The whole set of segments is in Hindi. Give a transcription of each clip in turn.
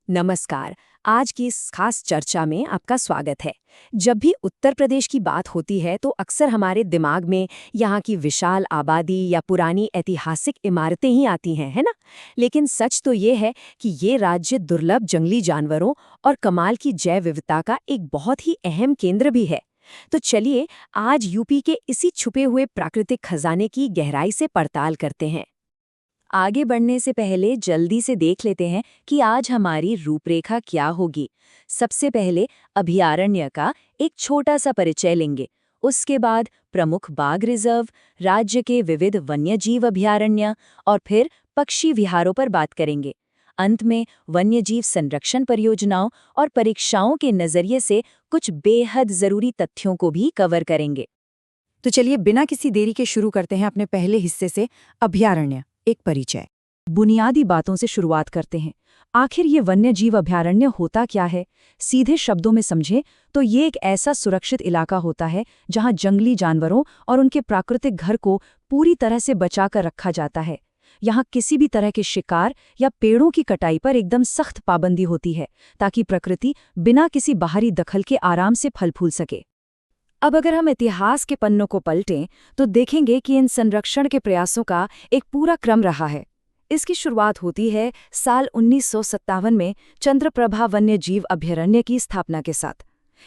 नमस्कार। आज की इस खास चर्चा में आपका स्वागत है। जब भी उत्तर प्रदेश की बात होती है तो अक्सर हमारे दिमाग में यहाँ की विशाल आबादी या पुरानी ऐतिहासिक इमारतें ही आती हैं, है ना? लेकिन सच तो ये है कि ये राज्य दुर्लभ जंगली जानवरों और कमाल की जैव विविधता का एक बहुत ही अहम केंद्र भी है। तो चलिए आज यूपी के इसी छुपे हुए प्राकृतिक खजाने की गहराई से पड़ताल करते हैं। आगे बढ़ने से पहले जल्दी से देख लेते हैं कि आज हमारी रूपरेखा क्या होगी। सबसे पहले अभयारण्य का एक छोटा सा परिचय लेंगे। उसके बाद प्रमुख बाघ रिजर्व, राज्य के विविध वन्यजीव अभयारण्य और फिर पक्षी विहारों पर बात करेंगे। अंत में वन्यजीव संरक्षण परियोजनाओं और परीक्षाओं के नजरिए से कुछ बेहद जरूरी तथ्यों को भी कवर करेंगे। तो चलिए बिना किसी देरी के शुरू करते हैं अपने पहले हिस्से से, अभयारण्य एक परिचय। बुनियादी बातों से शुरुआत करते हैं। आखिर ये वन्यजीव अभयारण्य होता क्या है? सीधे शब्दों में समझें तो ये एक ऐसा सुरक्षित इलाका होता है जहां जंगली जानवरों और उनके प्राकृतिक घर को पूरी तरह से बचाकर रखा जाता है। यहाँ किसी भी तरह के शिकार या पेड़ों की कटाई पर एकदम सख्त पाबंदी होती है, ताकि प्रकृति बिना किसी बाहरी दखल के आराम से फल फूल सके। अब अगर हम इतिहास के पन्नों को पलटें तो देखेंगे कि इन संरक्षण के प्रयासों का एक पूरा क्रम रहा है। इसकी शुरुआत होती है साल 1957 में चंद्रप्रभा वन्यजीव अभयारण्य की स्थापना के साथ।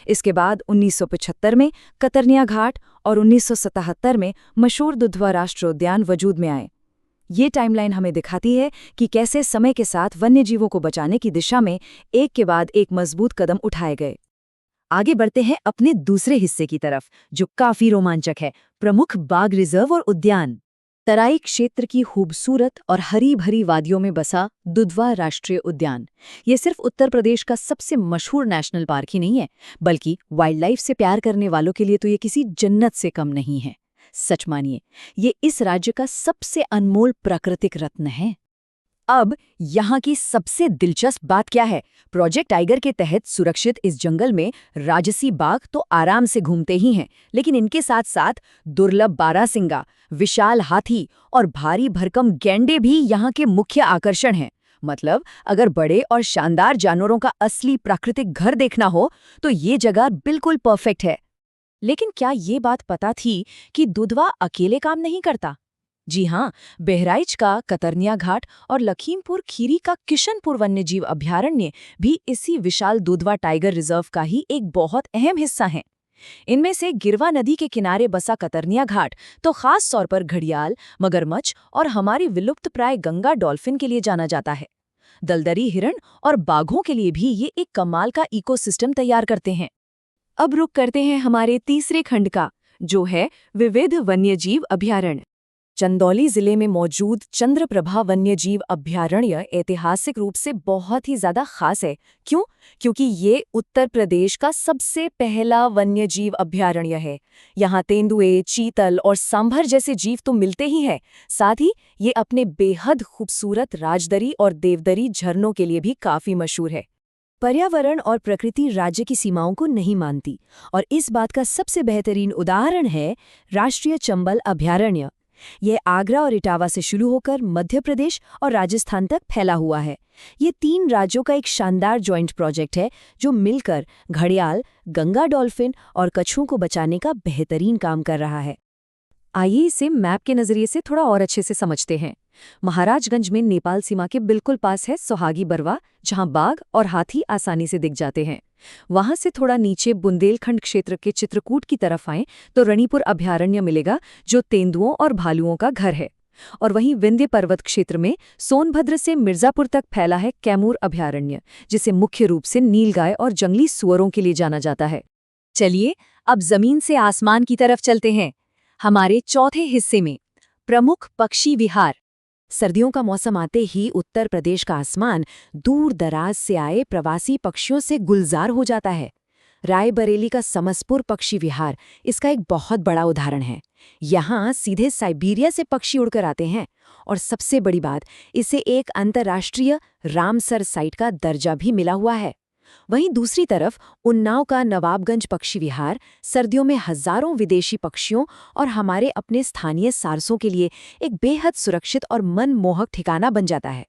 इसके बाद 1975 में कतर्निया घाट और 1977 में मशहूर दुधवा राष्ट्रीय उद्यान वजूद में आए। ये टाइमलाइन हमें दिखाती है कि कैसे समय के साथ वन्यजीवों को बचाने की दिशा में एक के बाद एक मजबूत कदम उठाए गए। आगे बढ़ते हैं अपने दूसरे हिस्से की तरफ, जो काफी रोमांचक है, प्रमुख बाघ रिजर्व और उद्यान। तराई क्षेत्र की खूबसूरत और हरी भरी वादियों में बसा दुधवा राष्ट्रीय उद्यान। ये सिर्फ उत्तर प्रदेश का सबसे मशहूर नेशनल पार्क ही नहीं है, बल्कि वाइल्ड लाइफ से प्यार करने वालों के लिए तो ये किसी जन्नत से कम नहीं है। सच मानिए, ये इस राज्य का सबसे अनमोल प्राकृतिक रत्न है। अब यहाँ की सबसे दिलचस्प बात क्या है? प्रोजेक्ट टाइगर के तहत सुरक्षित इस जंगल में राजसी बाघ तो आराम से घूमते ही हैं, लेकिन इनके साथ साथ दुर्लभ बारहसिंगा, विशाल हाथी और भारी भरकम गैंडे भी यहाँ के मुख्य आकर्षण हैं। मतलब अगर बड़े और शानदार जानवरों का असली प्राकृतिक घर देखना हो तो ये जगह बिल्कुल परफेक्ट है। लेकिन क्या ये बात पता थी कि दुधवा अकेले काम नहीं करता? जी हाँ, बहराइच का कतर्निया घाट और लखीमपुर खीरी का किशनपुर वन्यजीव अभयारण्य भी इसी विशाल दुधवा टाइगर रिजर्व का ही एक बहुत अहम हिस्सा है। इनमें से गिरवा नदी के किनारे बसा कतर्निया घाट तो खास तौर पर घड़ियाल, मगरमच्छ और हमारी विलुप्तप्राय गंगा डॉल्फिन के लिए जाना जाता है। दलदरी हिरण और बाघों के लिए भी ये एक कमाल का इकोसिस्टम तैयार करते हैं। अब रुक करते हैं हमारे तीसरे खंड का, जो है विविध वन्यजीव अभयारण्य। चंदौली जिले में मौजूद चंद्रप्रभा वन्यजीव अभयारण्य ऐतिहासिक रूप से बहुत ही ज्यादा खास है। क्यों? क्योंकि ये उत्तर प्रदेश का सबसे पहला वन्यजीव अभयारण्य है। यहाँ तेंदुए, चीतल और सांभर जैसे जीव तो मिलते ही हैं, साथ ही ये अपने बेहद खूबसूरत राजदरी और देवदरी झरनों के लिए भी काफी मशहूर है। पर्यावरण और प्रकृति राज्य की सीमाओं को नहीं मानती, और इस बात का सबसे बेहतरीन उदाहरण है राष्ट्रीय चंबल अभयारण्य। यह आगरा और इटावा से शुरू होकर मध्य प्रदेश और राजस्थान तक फैला हुआ है। ये 3 राज्यों का एक शानदार जॉइंट प्रोजेक्ट है, जो मिलकर घड़ियाल, गंगा डॉल्फिन और कछुओं को बचाने का बेहतरीन काम कर रहा है। आइए इसे मैप के नजरिए से थोड़ा और अच्छे से समझते हैं। महाराजगंज में नेपाल सीमा के बिल्कुल पास है सोहागी बरवा, जहां बाघ और हाथी आसानी से दिख जाते हैं। वहां से थोड़ा नीचे बुंदेलखंड क्षेत्र के चित्रकूट की तरफ आएं तो रणीपुर अभयारण्य मिलेगा, जो तेंदुओं और भालुओं का घर है। और वहीं विंध्य पर्वत क्षेत्र में सोनभद्र से मिर्जापुर तक फैला है कैमूर अभयारण्य, जिसे मुख्य रूप से नीलगाय और जंगली सुअरों के लिए जाना जाता है। चलिए अब जमीन से आसमान की तरफ चलते हैं। हमारे चौथे हिस्से में प्रमुख पक्षी विहार। सर्दियों का मौसम आते ही उत्तर प्रदेश का आसमान दूर दराज से आए प्रवासी पक्षियों से गुलजार हो जाता है। रायबरेली का समसपुर पक्षी विहार इसका एक बहुत बड़ा उदाहरण है। यहाँ सीधे साइबेरिया से पक्षी उड़कर आते हैं, और सबसे बड़ी बात, इसे एक अंतर्राष्ट्रीय रामसर साइट का दर्जा भी मिला हुआ है। वहीं दूसरी तरफ उन्नाव का नवाबगंज पक्षी विहार सर्दियों में हजारों विदेशी पक्षियों और हमारे अपने स्थानीय सारसों के लिए एक बेहद सुरक्षित और मनमोहक ठिकाना बन जाता है।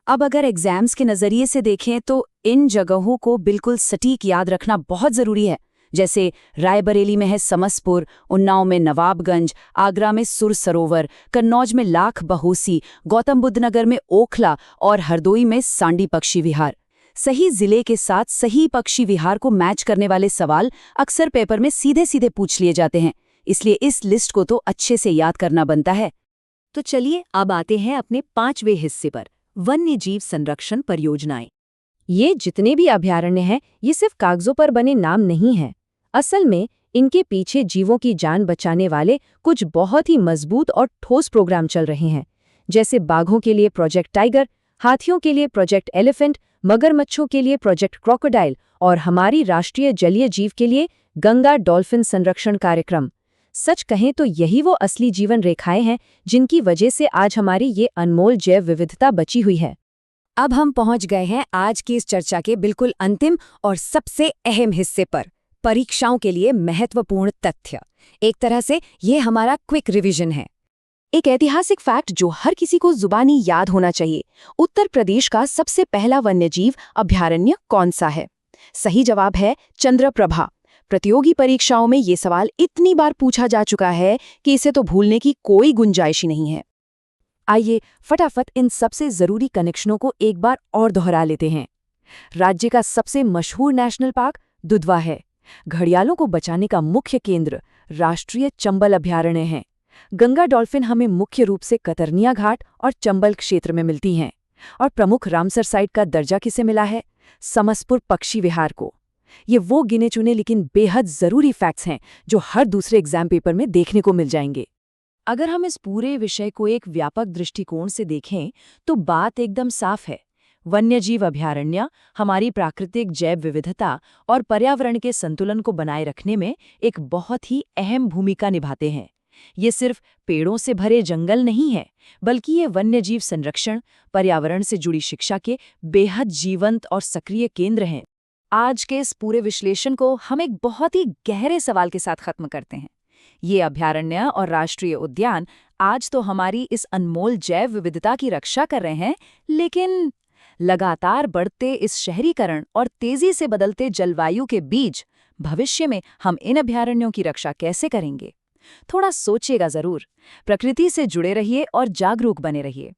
अब अगर एग्जाम्स के नज़रिए से देखें तो इन जगहों को बिल्कुल सटीक याद रखना बहुत ज़रूरी है। जैसे रायबरेली में है समसपुर, उन्नाव में नवाबगंज, आगरा में सुर सरोवर, कन्नौज में लाख बहोसी, गौतम बुद्ध नगर में ओखला और हरदोई में सांडी पक्षी विहार। सही जिले के साथ सही पक्षी विहार को मैच करने वाले सवाल अक्सर पेपर में सीधे सीधे पूछ लिए जाते हैं, इसलिए इस लिस्ट को तो अच्छे से याद करना बनता है। तो चलिए अब आते हैं अपने 5वें हिस्से पर, वन्यजीव संरक्षण परियोजनाएं। ये जितने भी अभयारण्य हैं, ये सिर्फ कागजों पर बने नाम नहीं हैं। असल में इनके पीछे जीवों की जान बचाने वाले कुछ बहुत ही मजबूत और ठोस प्रोग्राम चल रहे हैं। जैसे बाघों के लिए प्रोजेक्ट टाइगर, हाथियों के लिए प्रोजेक्ट एलिफेंट, मगरमच्छों के लिए प्रोजेक्ट क्रोकोडाइल और हमारी राष्ट्रीय जलीय जीव के लिए गंगा डॉल्फिन संरक्षण कार्यक्रम। सच कहें तो यही वो असली जीवन रेखाएं हैं जिनकी वजह से आज हमारी ये अनमोल जैव विविधता बची हुई है। अब हम पहुंच गए हैं आज की इस चर्चा के बिल्कुल अंतिम और सबसे अहम हिस्से पर, परीक्षाओं के लिए महत्वपूर्ण तथ्य। एक तरह से ये हमारा क्विक रिवीजन है। एक ऐतिहासिक फैक्ट जो हर किसी को जुबानी याद होना चाहिए। उत्तर प्रदेश का सबसे पहला वन्यजीव अभयारण्य कौन सा है? सही जवाब है चंद्रप्रभा। प्रतियोगी परीक्षाओं में ये सवाल इतनी बार पूछा जा चुका है कि इसे तो भूलने की कोई गुंजाइश ही नहीं है। आइए फटाफट इन सबसे जरूरी कनेक्शनों को एक बार और दोहरा लेते हैं। राज्य का सबसे मशहूर नेशनल पार्क दुधवा है। घड़ियालों को बचाने का मुख्य केंद्र राष्ट्रीय चंबल अभयारण्य है। गंगा डॉल्फिन हमें मुख्य रूप से कतरनिया घाट और चंबल क्षेत्र में मिलती हैं। और प्रमुख रामसर साइट का दर्जा किसे मिला है? समसपुर पक्षी विहार को। ये वो गिने चुने लेकिन बेहद जरूरी फैक्ट्स हैं जो हर दूसरे एग्जाम पेपर में देखने को मिल जाएंगे। अगर हम इस पूरे विषय को एक व्यापक दृष्टिकोण से देखें तो बात एकदम साफ है। वन्यजीव अभयारण्य हमारी प्राकृतिक जैव विविधता और पर्यावरण के संतुलन को बनाए रखने में एक बहुत ही अहम भूमिका निभाते हैं। ये सिर्फ पेड़ों से भरे जंगल नहीं है, बल्कि ये वन्यजीव संरक्षण, पर्यावरण से जुड़ी शिक्षा के बेहद जीवंत और सक्रिय केंद्र हैं। आज के इस पूरे विश्लेषण को हम एक बहुत ही गहरे सवाल के साथ खत्म करते हैं। ये अभयारण्य और राष्ट्रीय उद्यान आज तो हमारी इस अनमोल जैव विविधता की रक्षा कर रहे हैं, लेकिन लगातार बढ़ते इस शहरीकरण और तेजी से बदलते जलवायु के बीच भविष्य में हम इन अभयारण्यों की रक्षा कैसे करेंगे? थोड़ा सोचिएगा जरूर। प्रकृति से जुड़े रहिए और जागरूक बने रहिए।